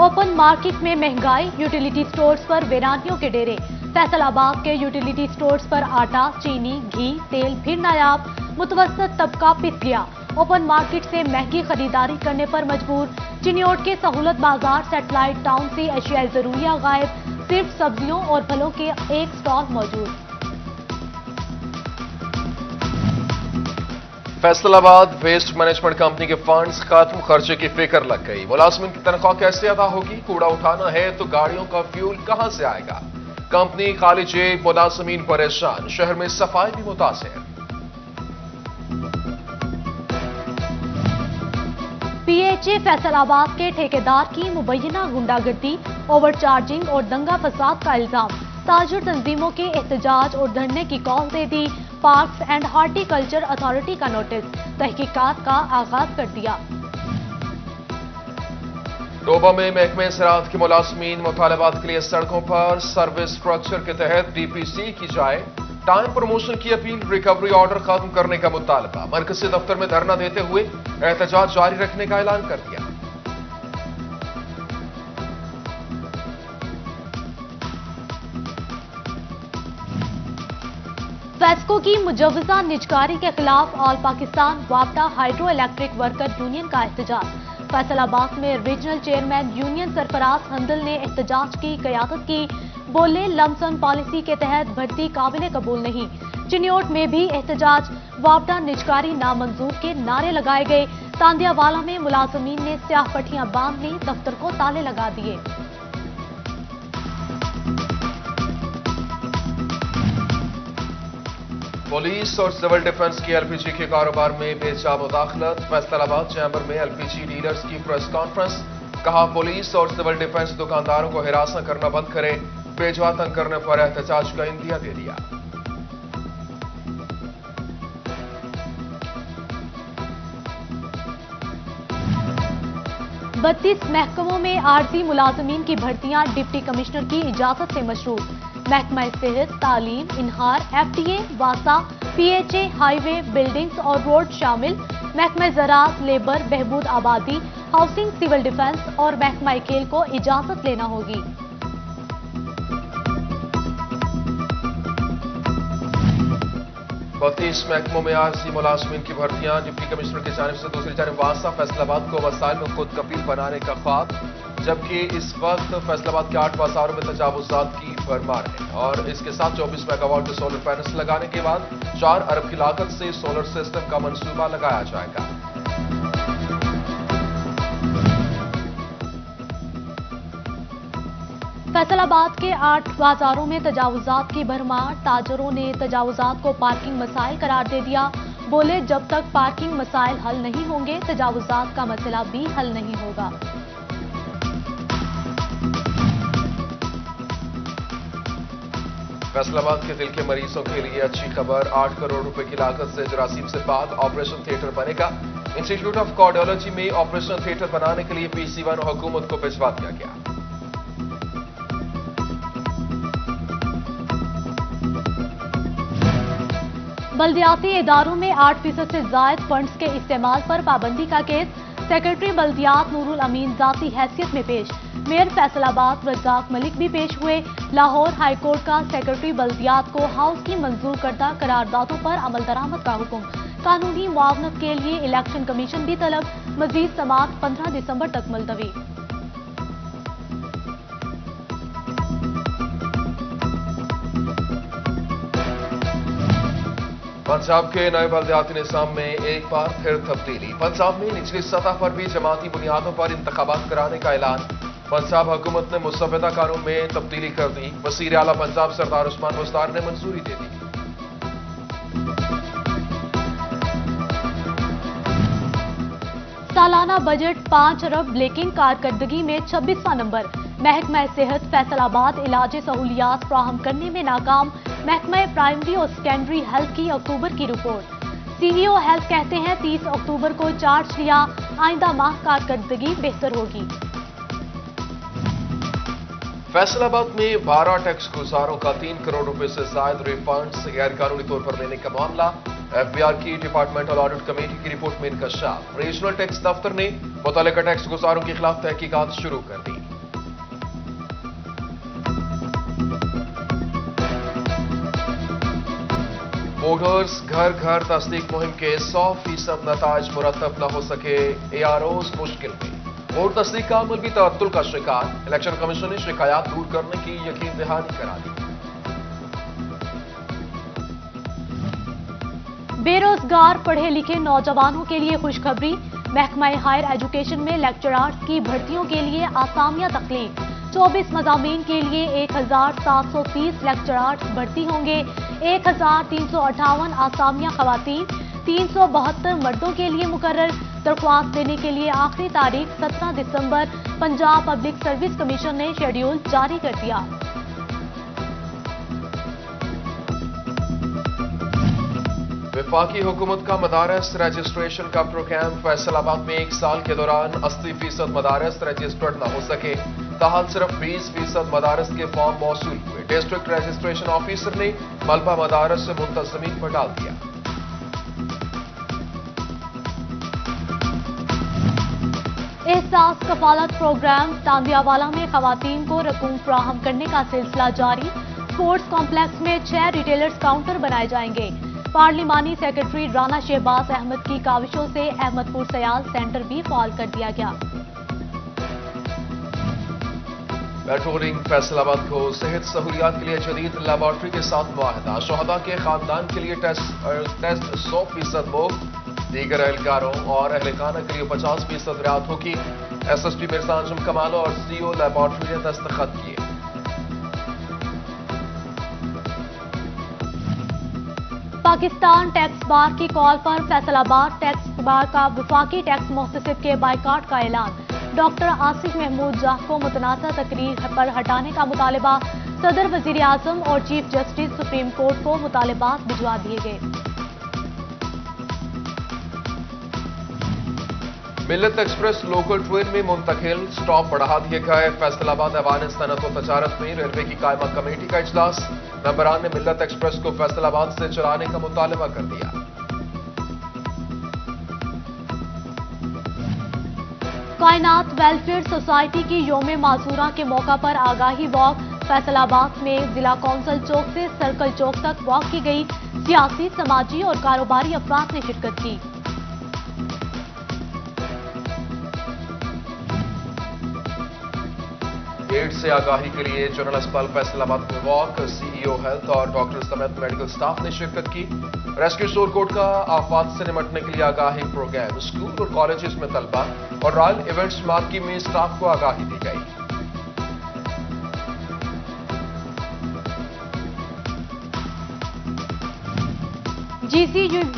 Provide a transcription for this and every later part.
Open market में महंगाई, utility stores पर वैरानियों के डेरे। फैसलाबाद के यूटिलिटी स्टोर्स पर आटा, चीनी, घी, तेल फिर नायाब, मुतवस्सत तबका पिस गया। ओपन मार्केट से महंगी खरीदारी करने पर मजबूर। चिन्योट के सहूलत बाजार सैटेलाइट टाउन से अशियाए जरूरिया गायब, सिर्फ सब्जियों और फलों के एक स्टॉल मौजूद। फैसलाबाद वेस्ट मैनेजमेंट कंपनी के फंड्स खत्म, खर्चे की फिक्र लग गई। मुलाजमिन की तनख्वाह कैसे अदा होगी? कूड़ा उठाना है तो गाड़ियों का फ्यूल कहां से आएगा? कंपनी खाली जेब, मुलाजमीन परेशान, शहर में सफाई भी मुतासिर। पीएचए फैसलाबाद के ठेकेदार की मुबैना गुंडागर्दी, ओवरचार्जिंग और दंगा फसाद का इल्जाम। ताजिर तंजीमों के एहतजाज और धरने की call they the. Parks and horticulture authority का नोटिस, तहकीकात का आगाज कर दिया। डोबा में महकमे ज़राअत के मुलाजमीन मुतालबात के लिए सड़कों पर। सर्विस स्ट्रक्चर के तहत डीपीसी की जाए। टाइम प्रमोशन की अपील, रिकवरी ऑर्डर खत्म करने का मुतालबा। मरकजी दफ्तर में धरना देते हुए एहतजाज जारी रखने का ऐलान कर दिया। फेस्को की मुजवजा निजकारी के खिलाफ ऑल पाकिस्तान वापडा हाइड्रो इलेक्ट्रिक वर्कर यूनियन का एहतजाज। फैसलाबाद में regional chairman union Sarfaraz Handal ने एहतजाज की क़यादत की। बोले, लमसम पॉलिसी के तहत भर्ती काबिल कबूल नहीं। चिन्योट में भी एहतजाज, वापडा निजकारी नामंजूर के नारे लगाए गए। तांदियावाला में मुलाजमीन ने स्याह पट्टियां बांध ली, दफ्तर को ताले लगा दिए। पुलिस और सिविल डिफेंस की एलपीजी के कारोबार में बेजा मुदाखलत। फैसलाबाद चैम्बर में एलपीजी डीलर्स की प्रेस कॉन्फ्रेंस। कहा, पुलिस और सिविल डिफेंस दुकानदारों को हिरासत करना बंद करें। बेजा तंग करने पर एहतजाज का इंदिया दे दिया। बत्तीस महकमों में आरजी मुलाजमीन की भर्तियां डिप्टी कमिश्नर की इजाजत से मशरूत। महकमा सेहत, तालीम, इनहार, एफडीए, वासा, पीएचए, हाईवे, बिल्डिंग्स और रोड शामिल। महकमा ज़राअत, लेबर, बहबूद आबादी, हाउसिंग, सिविल डिफेंस और महकमा खेल को इजाजत लेना होगी। 32 महकमों में आरजी मुलाजमीन की भर्तियां। डिप्टी कमिश्नर की जानिब से दूसरी जानिब वासा फैसलाबाद को वसाइल में खुद कफील बनाने का ख्वाब, जबकि इस वक्त फैसलाबाद के 8 बाजारों में तजावुजात की भरमार है। और इसके साथ 24 मेगावाट के सोलर पैनल्स लगाने के बाद 4 अरब की लागत से सोलर सिस्टम का मंसूबा लगाया जाएगा। फैसलाबाद के 8 बाजारों में तजावुजात की भरमार। ताजरों ने तजावुजात को पार्किंग मसाइल करार दे दिया। बोले, जब तक पार्किंग मसाइल हल नहीं होंगे, तजावुजात का मसला भी हल नहीं होगा। फैसलाबाद के दिल के मरीजों के लिए अच्छी खबर। 8 करोड़ रुपए की लागत से जरासीम से पाक ऑपरेशन थिएटर बनेगा। इंस्टीट्यूट ऑफ कार्डियोलॉजी में ऑपरेशन थिएटर बनाने के लिए PC1 हुकूमत को भिजवा दिया गया। बल्दियाती इदारों में 8% से जायद फंड्स के इस्तेमाल पर पाबंदी का केस। सेक्रेटरी बल्दियात नूरुल अमीन जाती हैसियत में पेश। मेयर फैसलाबाद रज्जाक मलिक भी पेश हुए। लाहौर हाईकोर्ट का सेक्रेटरी बल्दियात को हाउस की मंजूर करदा करारदादों पर अमल दरामद का हुक्म। कानूनी मुआवनत के लिए इलेक्शन कमीशन भी तलब। मजीद समाअत 15 दिसंबर तक मुलतवी। पंजाब के नए बल्दियाती निज़ाम में एक बार फिर तब्दीली। पंजाब में निचली सतह पर भी जमाती बुनियादों पर इंतखाबात कराने का ऐलान। पंजाब हुकूमत ने मुसव्वदा कानून में तब्दीली कर दी। वज़ीर आला पंजाब सरदार उस्मान बुज़दार ने मंजूरी दे दी। सालाना बजट 5 अरब, लेकिन कारकर्दगी में 26वां नंबर। महकमा सेहत फैसलाबाद इलाज सहूलियात फ्राहम करने में नाकाम। महकमा प्राइमरी और सेकेंडरी हेल्थ की अक्टूबर की रिपोर्ट। सीईओ हेल्थ कहते हैं 30 अक्टूबर को चार्ज लिया, आइंदा माह कारकर्दगी बेहतर होगी। फैसलाबाद में 12 टैक्स गुजारों का 3 करोड़ रुपए से जायद रिफंड्स गैर कानूनी तौर पर लेने का मामला। FBR की डिपार्टमेंटल ऑडिट कमेटी की रिपोर्ट में इंकशाफ। रीजनल टैक्स दफ्तर ने मुतल्लिका टैक्स गुजारों के खिलाफ तहकीकात शुरू कर दी। वोटर्स घर घर तस्दीक मुहिम के 100% नताज मुरतब न हो सके, AROs मुश्किल में। वोट तस्दीक का अमल भी तअत्तुल का शिकार। इलेक्शन कमीशन ने शिकायत दूर करने की यकीन दहानी करा दी। बेरोजगार पढ़े लिखे नौजवानों के लिए खुशखबरी। महकमा हायर एजुकेशन में लेक्चरार्स की भर्तियों के लिए आसामियां तख्लीक। 24 मज़ामीन के लिए 1730 लेक्चरार्स भर्ती होंगे। 1358 आसामियां खवातीन, 372 मर्दों के लिए मुकर्रर। दरख्वास्त देने के लिए आखिरी तारीख 17 दिसंबर। पंजाब पब्लिक सर्विस कमीशन ने शेड्यूल जारी कर दिया। वफाकी हुकूमत का मदारस रजिस्ट्रेशन का प्रोग्राम। फैसलाबाद में 1 साल के दौरान 80% मदारस रजिस्टर्ड न हो सके। ताहाल सिर्फ 20% मदारस के फॉर्म मौसूल हुए। डिस्ट्रिक्ट रजिस्ट्रेशन ऑफिसर ने मलबा मदारस से मुंतजमीन पर डाल दिया। एहसास कफालत प्रोग्राम। तांदियावाला में खवातीन को रकूम फराहम करने का सिलसिला जारी। स्पोर्ट्स कॉम्प्लेक्स में 6 रिटेलर्स काउंटर बनाए जाएंगे। पार्लिमानी सेक्रेटरी राना शहबाज अहमद की काविशों से अहमदपुर सयाल सेंटर भी फाल कर दिया गया। पेट्रोलिंग। फैसलाबाद को सेहत सहूलियात के लिए जदीद लेबॉर्ट्री के साथ मुआहदा। शोहदा के खानदान के लिए टेस्ट 100% मुफ्त। दीगर एहलकारों और अहलखाना के लिए 50% रियायत होगी। SSP मिर्जा अंजुम कमाल और CO लेबॉर्ट्री ने दस्तखत किए। पाकिस्तान टैक्स बार की कॉल पर फैसलाबाद टैक्स बार का वफाकी टैक्स मुहतसिब के बाइकाट का ऐलान। डॉक्टर आसिफ महमूद जाह को मुतनाज़ा तकरीर पर हटाने का मुतालबा। सदर वजीर आजम और चीफ जस्टिस सुप्रीम कोर्ट को मुतालबात भिजवा दिए गए। मिल्लत एक्सप्रेस लोकल ट्रेन में मुंतकिल। स्टॉप बढ़ा दिए गए। फैसलाबाद ऐवान सनत व तजारत में रेलवे की कायमा कमेटी का इजलास। मेंबरान ने मिल्लत एक्सप्रेस को फैसलाबाद से चलाने का मुतालबा कर दिया। कायनात वेलफेयर सोसाइटी की योम माजूरा के मौका पर आगाही वॉक। फैसलाबाद में जिला कौंसिल चौक से सर्कल चौक तक वॉक की गई। सियासी, समाजी और कारोबारी अफराद ने शिरकत की। एड्स से आगाही के लिए जनरल अस्पताल फैसलाबाद में वॉक। CEO हेल्थ और डॉक्टर समेत मेडिकल स्टाफ ने शिरकत की। रेस्क्यू शोरकोट का आफात से निपटने के लिए आगाही प्रोग्राम। स्कूल और कॉलेजेस में तलबा और रॉयल इवेंट्स मार्की में स्टाफ को आगाही दी गई। GC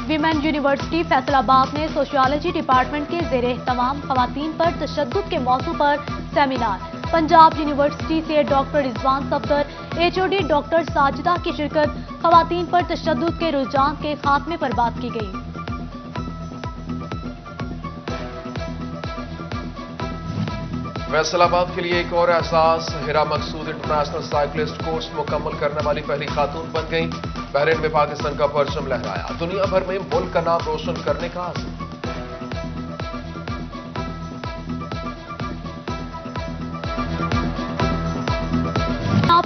विमेन यूनिवर्सिटी फैसलाबाद में सोशियोलॉजी डिपार्टमेंट के ज़ेरे एहतमाम खवातीन पर तशद्दुद के मौजू पर सेमिनार। पंजाब यूनिवर्सिटी से doctor Rizwan Safdar, HOD doctor Sajida की शिरकत। खवातीन पर तशद्दुद के रुझान के खात्मे पर बात की गई। फैसलाबाद के लिए एक और एहसास। हिरा मकसूद इंटरनेशनल साइक्लिस्ट कोर्स मुकम्मल करने वाली पहली खातून बन गई। बहरीन में पाकिस्तान का परचम लहराया। दुनिया भर में मुल्क का नाम रोशन करने का आज़म।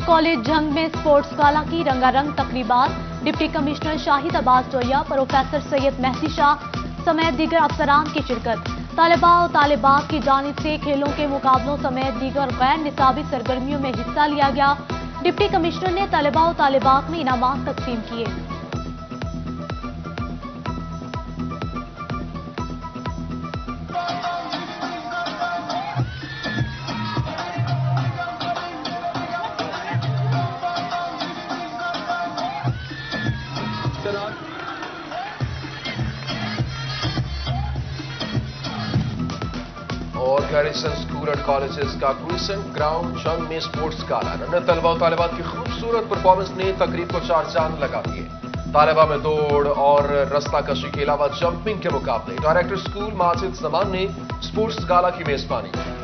कॉलेज जंग में स्पोर्ट्स गाला की रंगारंग तकरीबात। Deputy commissioner Shahid Abbas Joya, professor Syed Mehdi Shah समेत दीगर अफसरान की शिरकत। तालिबा और तालिबात की जानिब से खेलों के मुकाबलों समेत दीगर गैर निसाबी सरगर्मियों में हिस्सा लिया गया। डिप्टी कमिश्नर ने तालिबा और तालिबात में इनामात तकसीम किए। और गैरिसन स्कूल एंड कॉलेजेस का क्रिसेंट ग्राउंड जंग में स्पोर्ट्स गाला। नन्हे तलबा और तालिबात की खूबसूरत परफॉर्मेंस ने तकरीब को 4 चांद लगा दिए। तालिबा में दौड़ और रस्ता कशी के अलावा जंपिंग के मुकाबले। डायरेक्टर स्कूल माजिद जमान ने स्पोर्ट्स गाला की मेजबानी की।